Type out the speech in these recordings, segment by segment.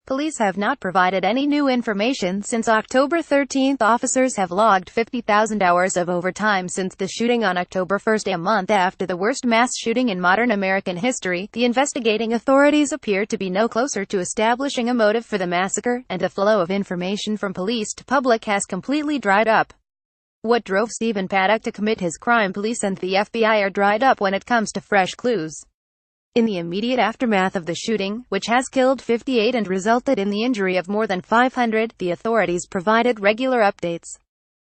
Police have not provided any new information since October 13. Officers have logged 50,000 hours of overtime since the shooting on October 1, a month after the worst mass shooting in modern American history. The investigating authorities appear to be no closer to establishing a motive for the massacre, and the flow of information from police to public has completely dried up. What drove Stephen Paddock to commit his crime? Police and the FBI are dried up when it comes to fresh clues. In the immediate aftermath of the shooting, which has killed 58 and resulted in the injury of more than 500, the authorities provided regular updates.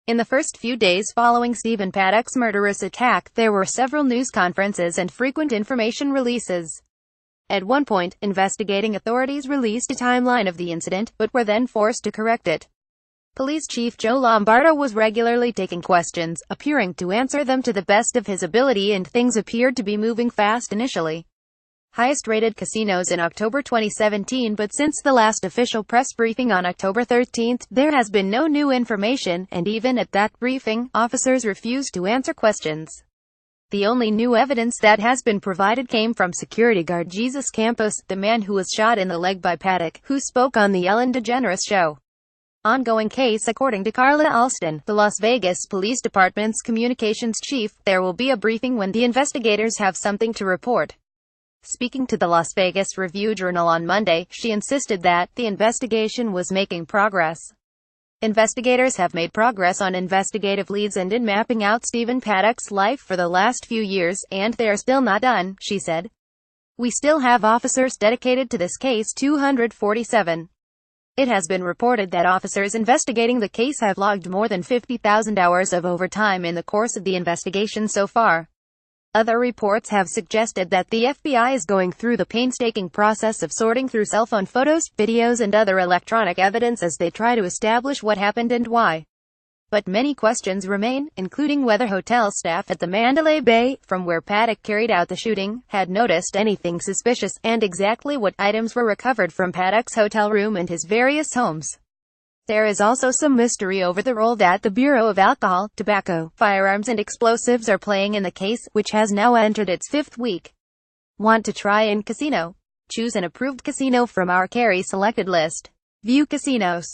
In the first few days following Stephen Paddock's murderous attack, there were several news conferences and frequent information releases. At one point, investigating authorities released a timeline of the incident, but were then forced to correct it. Police Chief Joe Lombardo was regularly taking questions, appearing to answer them to the best of his ability, and things appeared to be moving fast initially. Highest-rated casinos in October 2017, but since the last official press briefing on October 13, there has been no new information, and even at that briefing, officers refused to answer questions. The only new evidence that has been provided came from security guard Jesus Campos, the man who was shot in the leg by Paddock, who spoke on the Ellen DeGeneres show. Ongoing case. According to Carla Alston, the Las Vegas Police Department's communications chief, there will be a briefing when the investigators have something to report. Speaking to the Las Vegas Review-Journal on Monday, she insisted that the investigation was making progress. Investigators have made progress on investigative leads and in mapping out Stephen Paddock's life for the last few years, and they're still not done, she said. We still have officers dedicated to this case. 247. It has been reported that officers investigating the case have logged more than 50,000 hours of overtime in the course of the investigation so far. Other reports have suggested that the FBI is going through the painstaking process of sorting through cell phone photos, videos and other electronic evidence as they try to establish what happened and why. But many questions remain, including whether hotel staff at the Mandalay Bay, from where Paddock carried out the shooting, had noticed anything suspicious, and exactly what items were recovered from Paddock's hotel room and his various homes. There is also some mystery over the role that the Bureau of Alcohol, Tobacco, Firearms and Explosives are playing in the case, which has now entered its 5th week. Want to try in casino? Choose an approved casino from our carry selected list. View casinos.